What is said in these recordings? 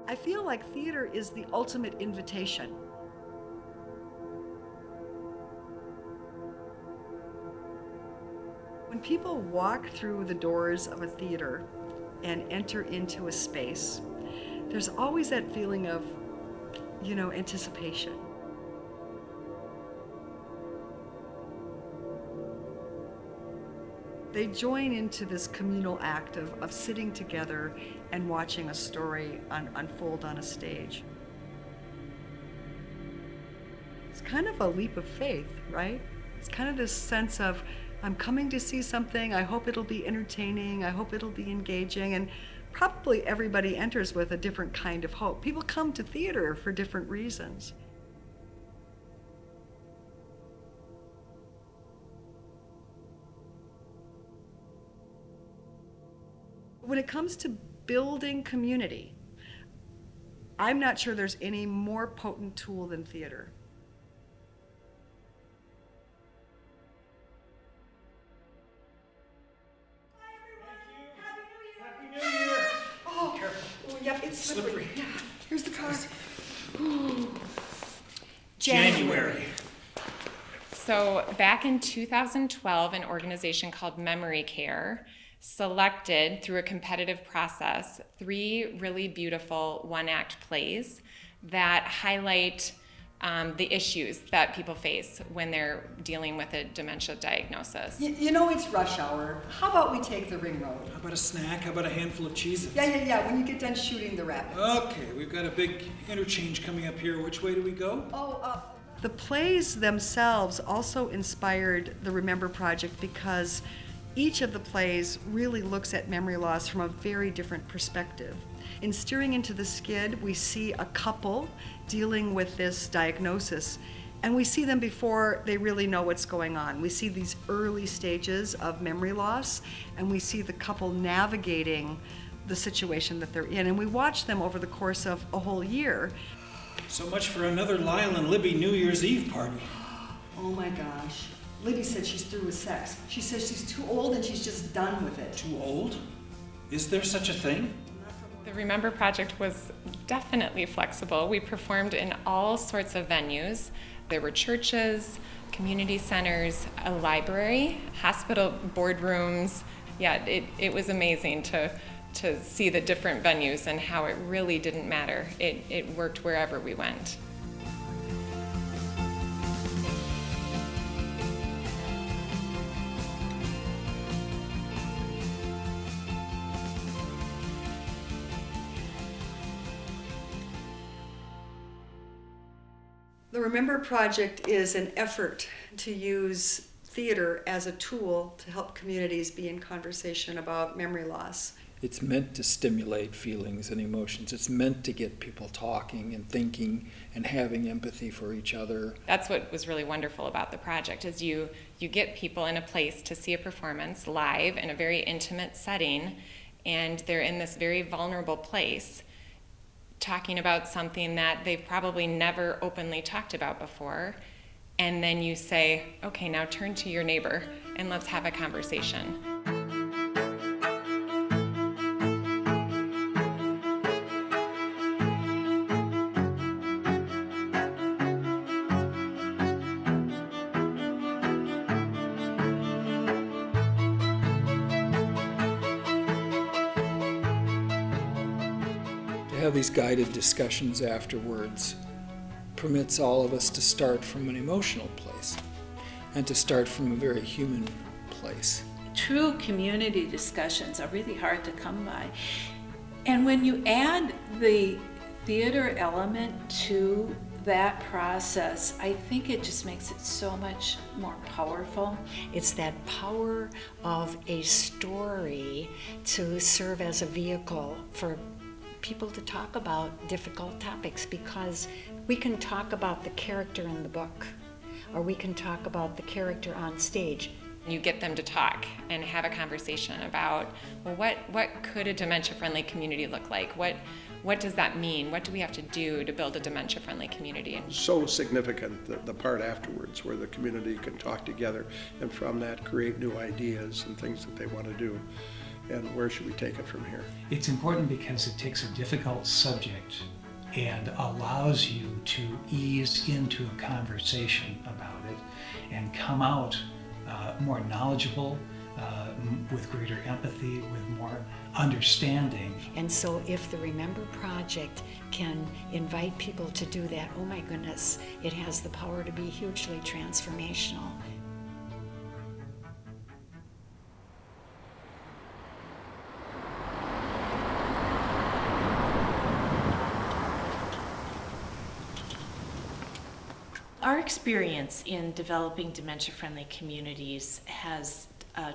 I feel like theater is the ultimate invitation. When people walk through the doors of a theater and enter into a space, there's always that feeling of, anticipation. They join into this communal act of sitting together and watching a story unfold on a stage. It's kind of a leap of faith, right? It's kind of this sense of, I'm coming to see something, I hope it'll be entertaining, I hope it'll be engaging, and probably everybody enters with a different kind of hope. People come to theater for different reasons. When it comes to building community, I'm not sure there's any more potent tool than theater. Yep, it's slippery. Yeah, here's the car. Ooh. January. So back in 2012, an organization called Memory Care selected, through a competitive process, 3 really beautiful one-act plays that highlight the issues that people face when they're dealing with a dementia diagnosis. It's rush hour. How about we take the ring road? How about a snack? How about a handful of cheeses? Yeah, when you get done shooting the rapids. Okay, we've got a big interchange coming up here. Which way do we go? The plays themselves also inspired the Remember Project because each of the plays really looks at memory loss from a very different perspective. In Steering into the Skid, we see a couple dealing with this diagnosis, and we see them before they really know what's going on. We see these early stages of memory loss, and we see the couple navigating the situation that they're in, and we watch them over the course of a whole year. So much for another Lyle and Libby New Year's Eve party. Oh my gosh. Libby said she's through with sex. She says she's too old and she's just done with it. Too old? Is there such a thing? The Remember Project was definitely flexible. We performed in all sorts of venues. There were churches, community centers, a library, hospital boardrooms. Yeah, it was amazing to see the different venues and how it really didn't matter. It worked wherever we went. The Remember Project is an effort to use theater as a tool to help communities be in conversation about memory loss. It's meant to stimulate feelings and emotions. It's meant to get people talking and thinking and having empathy for each other. That's what was really wonderful about the project, is you get people in a place to see a performance live in a very intimate setting, and they're in this very vulnerable place talking about something that they've probably never openly talked about before. And then you say, okay, now turn to your neighbor and let's have a conversation. To have these guided discussions afterwards permits all of us to start from an emotional place and to start from a very human place. True community discussions are really hard to come by. And when you add the theater element to that process, I think it just makes it so much more powerful. It's that power of a story to serve as a vehicle for people to talk about difficult topics, because we can talk about the character in the book, or we can talk about the character on stage. You get them to talk and have a conversation about, well, what could a dementia-friendly community look like? What does that mean? What do we have to do to build a dementia-friendly community? So significant, the part afterwards where the community can talk together and from that create new ideas and things that they want to do. and where should we take it from here? It's important because it takes a difficult subject and allows you to ease into a conversation about it and come out more knowledgeable, with greater empathy, with more understanding. And so if the Remember Project can invite people to do that, oh my goodness, it has the power to be hugely transformational. Our experience in developing dementia-friendly communities has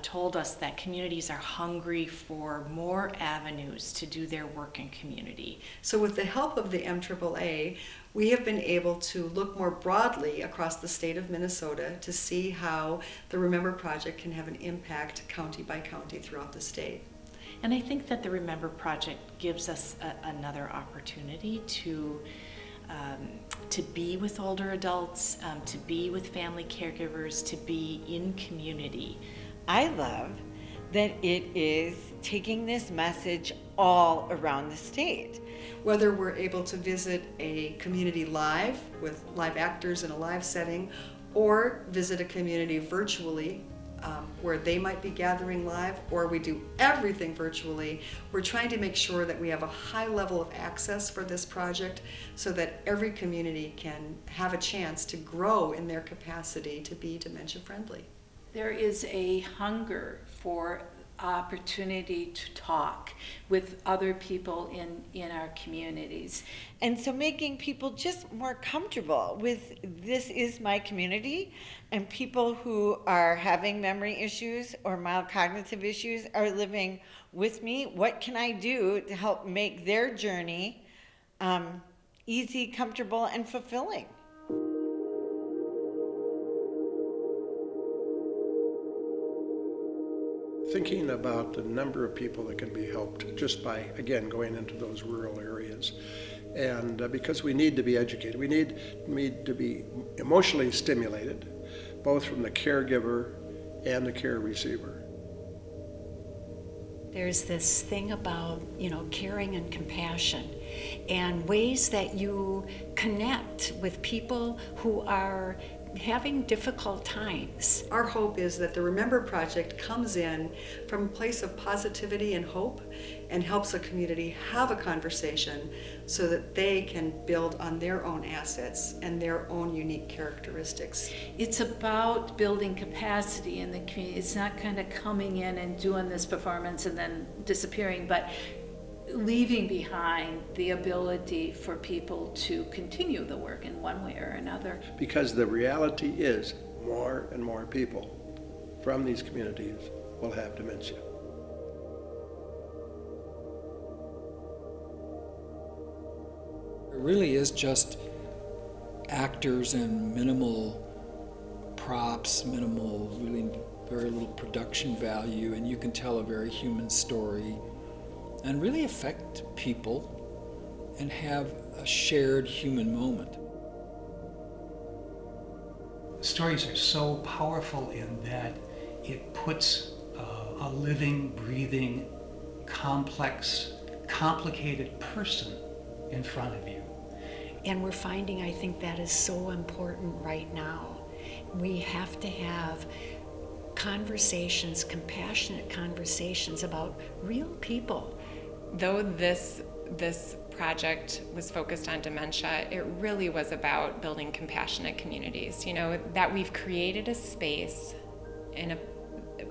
told us that communities are hungry for more avenues to do their work in community. So with the help of the MAAA, we have been able to look more broadly across the state of Minnesota to see how the Remember Project can have an impact county by county throughout the state. And I think that the Remember Project gives us another opportunity to be with older adults, to be with family caregivers, to be in community. I love that it is taking this message all around the state. Whether we're able to visit a community live with live actors in a live setting, or visit a community virtually where they might be gathering live, or we do everything virtually, we're trying to make sure that we have a high level of access for this project so that every community can have a chance to grow in their capacity to be dementia friendly. There is a hunger for opportunity to talk with other people in our communities. And so making people just more comfortable with this is my community, and people who are having memory issues or mild cognitive issues are living with me. What can I do to help make their journey easy, comfortable, and fulfilling? Thinking about the number of people that can be helped just by, again, going into those rural areas. And because we need to be educated, we need to be emotionally stimulated, both from the caregiver and the care receiver. There's this thing about, caring and compassion and ways that you connect with people who are having difficult times. Our hope is that the Remember Project comes in from a place of positivity and hope and helps a community have a conversation so that they can build on their own assets and their own unique characteristics. It's about building capacity in the community. It's not kind of coming in and doing this performance and then disappearing, but leaving behind the ability for people to continue the work in one way or another. Because the reality is more and more people from these communities will have dementia. It really is just actors and minimal props, minimal, really very little production value, and you can tell a very human story and really affect people and have a shared human moment. Stories are so powerful in that it puts a living, breathing, complex, complicated person in front of you. And we're finding, I think, that is so important right now. We have to have conversations, compassionate conversations about real people. Though this project was focused on dementia, it really was about building compassionate communities. That we've created a space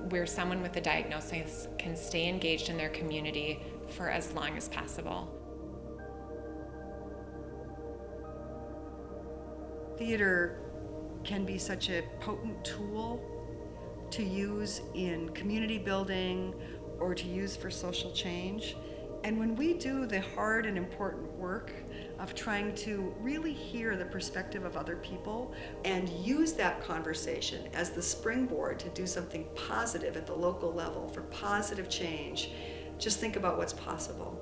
where someone with a diagnosis can stay engaged in their community for as long as possible. Theater can be such a potent tool to use in community building or to use for social change. And when we do the hard and important work of trying to really hear the perspective of other people and use that conversation as the springboard to do something positive at the local level for positive change, just think about what's possible.